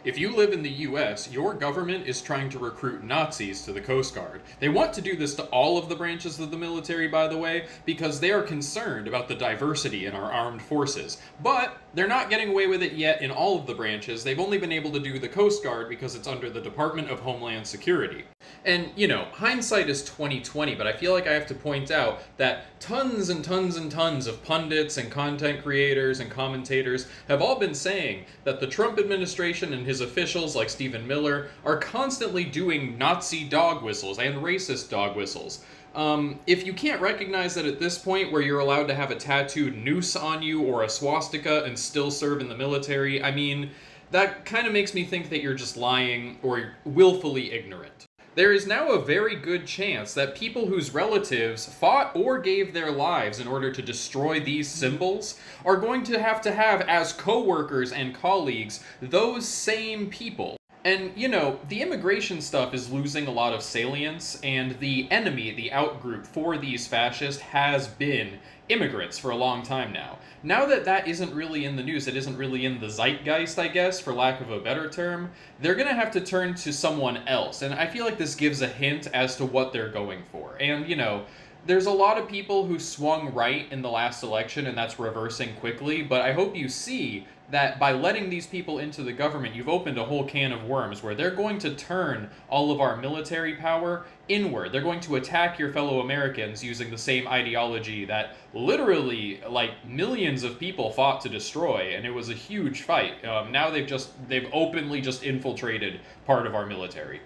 If you live in the US, your government is trying to recruit Nazis to the Coast Guard. They want to do this to all of the branches of the military, by the way, because they are concerned about the diversity in our armed forces. But they're not getting away with it yet in all of the branches. They've only been able to do the Coast Guard because it's under the Department of Homeland Security. And, hindsight is 2020, but I feel like I have to point out that tons and tons and tons of pundits and content creators and commentators have all been saying that the Trump administration and his officials, like Stephen Miller, are constantly doing Nazi dog whistles and racist dog whistles. If you can't recognize that at this point, where you're allowed to have a tattooed noose on you or a swastika and still serve in the military, I mean, that kind of makes me think that you're just lying or willfully ignorant. There is now a very good chance that people whose relatives fought or gave their lives in order to destroy these symbols are going to have as co-workers and colleagues those same people. And, the immigration stuff is losing a lot of salience, and the enemy, the outgroup for these fascists, has been immigrants for a long time now. Now that that isn't really in the news, it isn't really in the zeitgeist, I guess, for lack of a better term, they're gonna have to turn to someone else, and I feel like this gives a hint as to what they're going for. And, there's a lot of people who swung right in the last election, and that's reversing quickly, but I hope you see that by letting these people into the government, you've opened a whole can of worms where they're going to turn all of our military power inward. They're going to attack your fellow Americans using the same ideology that literally, millions of people fought to destroy, and it was a huge fight. Now they've openly just infiltrated part of our military.